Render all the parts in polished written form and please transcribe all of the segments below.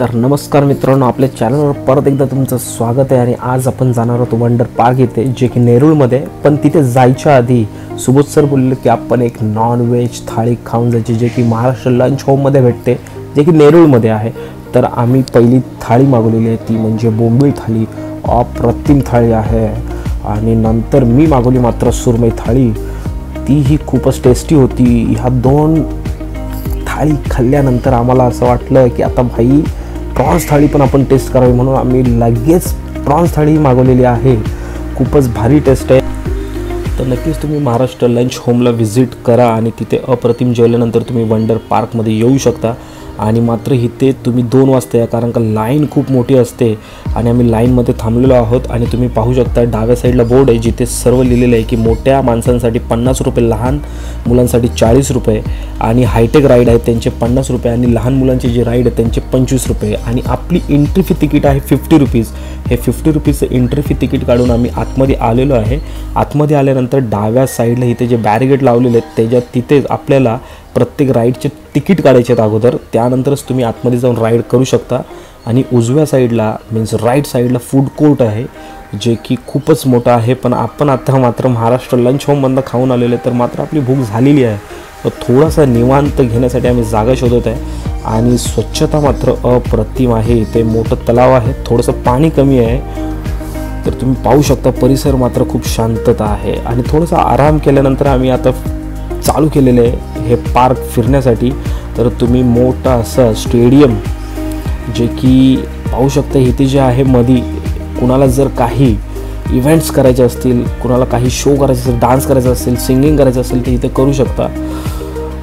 तर नमस्कार मित्रांनो, आपल्या चॅनलवर परत एकदा तुमचं स्वागत आहे। आणि आज आपण जाणार आहोत वंडर पार्क येथे, जे की नेरूळमध्ये। पण तिथे जायच्या आधी सुबोध सर बोलले की आपण एक नॉन व्हेज थाळी खाऊन जायची, जे की महाराष्ट्र लंच होममध्ये भेटते, जे की नेरूळमध्ये आहे। तर आम्ही पहिली थाळी मागवलेली आहे, ती म्हणजे बोंबील थाळी। अप्रतिम थाळी आहे। आणि नंतर मी मागवली मात्र सुरमई थाळी, तीही खूपच टेस्टी होती। ह्या दोन थाळी खाल्ल्यानंतर आम्हाला असं वाटलं की आता भाई प्रॉन्स थाळी पण आपण टेस्ट करावी, म्हणून आम्ही लगेच प्रॉन्स थाळी मागवलेली आहे। खूपच भारी टेस्ट आहे। तर नक्कीच तुम्ही महाराष्ट्र लंच होमला व्हिजिट करा आणि तिथे अप्रतिम जेवल्यानंतर तुम्ही वंडर पार्कमध्ये येऊ शकता। आणि मात्र इथे तुम्ही 2 वाजता या, कारण का लाईन खूप मोठी असते आणि आम्ही लाईनमध्ये थांबलेलो आहोत। आणि तुम्ही पाहू शकता डाव्या साईडला बोर्ड आहे, जिथे सर्व लिहिलेलं आहे की मोठ्या माणसांसाठी 50 रुपये, लहान मुलांसाठी 40 रुपये, आणि हायटेक राईड आहे त्यांचे 50 रुपये, आणि लहान मुलांचे जे राईड आहे त्यांचे 25 रुपये। आणि आपली एंट्री फी तिकीट आहे 50 रुपीज। हे 50 रुपीजचं एंट्री फी तिकीट काढून आम्ही आतमध्ये आलेलो आहे। आतमध्ये आल्यानंतर डाव्या साईडला इथे जे बॅरिगेट लावलेले आहेत त्याच्यात तिथे आपल्याला प्रत्येक राईडचे तिकीट काढायचे आहेत अगोदर, त्यानंतरच तुम्ही आतमध्ये जाऊन राईड करू शकता। आणि उजव्या साईडला मीन्स राईट साईडला फूड कोर्ट आहे, जे की खूपच मोठं आहे। पण आपण आता मात्र महाराष्ट्र लंच होममधनं खाऊन आलेले, तर मात्र आपली भूक झालेली आहे। तर थोडासा निवांत घेण्यासाठी आम्ही जागा शोधत आहे। आणि स्वच्छता मात्र अप्रतिम आहे। इथे मोठं तलाव आहे, थोडंसं पाणी कमी आहे। तर तुम्ही पाहू शकता परिसर मात्र खूप शांतता आहे। आणि थोडासा आराम केल्यानंतर आम्ही आता चालू केलेले आहे हे पार्क फिरण्यासाठी। तर तुम्ही मोठा असं स्टेडियम, जे की पाहू शकता इथे जे आहे मध्ये, कुणाला जर काही इव्हेंट्स करायचे असतील, कुणाला काही शो करायचे असेल, डान्स करायचा असेल, सिंगिंग करायचं असेल, तर इथे करू शकता।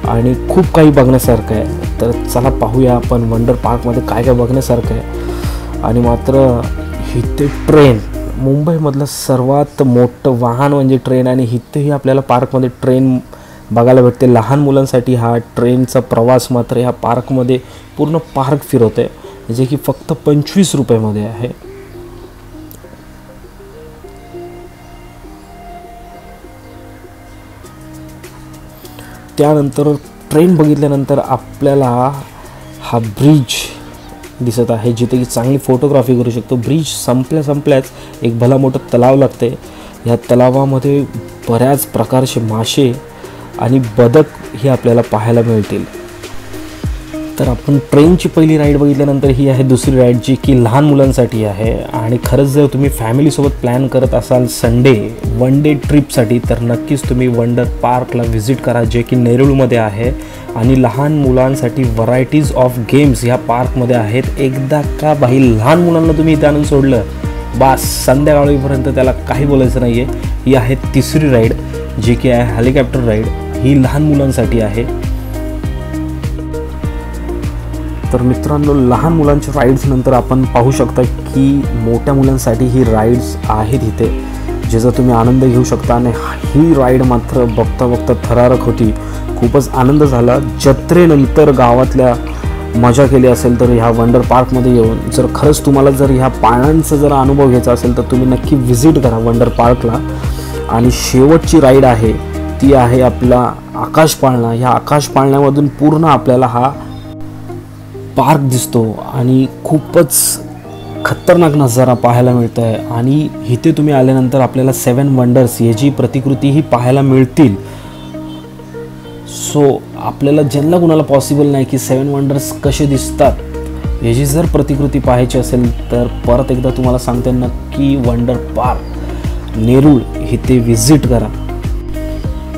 आणि खूप काही बघण्यासारखं आहे। तर चला पाहूया आपण वंडर पार्कमध्ये काय काय बघण्यासारखं आहे। आणि मात्र इथे ट्रेन, मुंबईमधलं सर्वात मोठं वाहन म्हणजे ट्रेन, आणि इथेही आपल्याला पार्कमध्ये ट्रेन बघायला भेटते। लहान मुलांसाठी हा ट्रेनचा प्रवास मात्र ह्या पार्कमध्ये पूर्ण पार्क फिरवते, जे की फक्त 25 रुपयामध्ये आहे। त्यानंतर ट्रेन बघितल्यानंतर आपल्याला हा ब्रिज दिसत आहे, जिथे की चांगली फोटोग्राफी करू शकतो। ब्रिज संपल्याच एक भला मोठं तलाव लागते। या तलावामध्ये बऱ्याच प्रकारचे मासे आणि बदक हे आपल्याला पाहायला मिळतील। तर आपण ट्रेनची पहिली राईड बघितल्यानंतर ही आहे दुसरी राईड, जी की लहान मुलांसाठी आहे। आणि खरंच जर तुम्ही फॅमिलीसोबत प्लॅन करत असाल संडे वन डे ट्रिपसाठी, तर नक्कीच तुम्ही वंडर पार्कला व्हिजिट करा, जे की नेरूळमध्ये आहे। आणि लहान मुलांसाठी व्हरायटीज ऑफ गेम्स ह्या पार्कमध्ये आहेत। एकदा का बाई लहान मुलांना तुम्ही इथे आणून सोडलं, बास संध्याकाळीपर्यंत त्याला काही बोलायचं नाही आहे। ही आहे तिसरी राईड, जी की आहे हेलिकॉप्टर राईड, ही लहान मुलांसाठी आहे। तर मित्रांनो, लहान मुलांच्या राईड्स नंतर आपण पाहू शकता की मोठ्या मुलांसाठी ही राईड्स आहेत इथे, ज्याचा तुम्ही आनंद घेऊ शकता। आणि ही राईड मात्र बघता थरारक होती, खूपच आनंद झाला। जत्रेनंतर गावातल्या मजा केली असेल तर ह्या वंडर पार्कमध्ये येऊन, जर खरंच तुम्हाला जर ह्या पाळण्यांचा जर अनुभव घ्यायचा असेल तर तुम्ही नक्की व्हिजिट करा वंडर पार्कला। आणि शेवटची राईड आहे ती आहे आपला आकाश पाळणा। ह्या आकाश पाळण्यामधून पूर्ण आपल्याला हा पार्क दिसतो आणि खूपच खतरनाक नजारा पाहायला मिळत आहे। आणि इथे तुम्ही आल्यानंतर आपल्याला 7 वंडर्स याची प्रतिकृतीही पाहायला मिळतील। सो आपल्याला ज्यांना कुणाला पॉसिबल नाही की 7 वंडर्स कसे दिसतात याची जर प्रतिकृती पाहायची असेल, तर परत एकदा तुम्हाला सांगते, नक्की वंडर पार्क नेरूळ इथे व्हिजिट करा।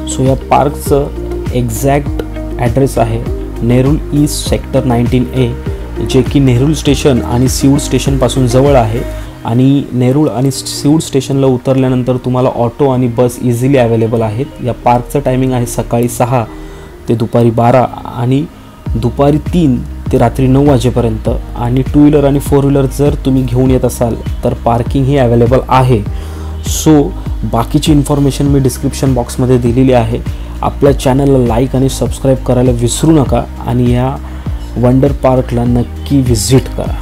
सो या पार्कचं एक्झॅक्ट ॲड्रेस आहे नेरूळ ईस्ट सेक्टर 19A, जे की नेरूळ स्टेशन आणि सीऊड स्टेशनपासून जवळ आहे। आणि नेरूळ आणि सीऊड स्टेशनला उतरल्यानंतर तुम्हाला ऑटो आणि बस इझिली अवेलेबल आहेत। या पार्कचं टायमिंग आहे सकाळी 6 ते दुपारी 12 आणि दुपारी 3 ते रात्री 9 वाजेपर्यंत। आणि 2 व्हीलर आणि 4 व्हीलर जर तुम्ही घेऊन येत असाल तर पार्किंग ही अवेलेबल आहे। सो बाकीची इन्फॉर्मेशन मी डिस्क्रिप्शन बॉक्समध्ये दिलेली आहे। आपल्या चॅनलला लाईक आणि सबस्क्राईब करायला विसरू नका। आणि या वंडर पार्कला नक्की व्हिजिट करा।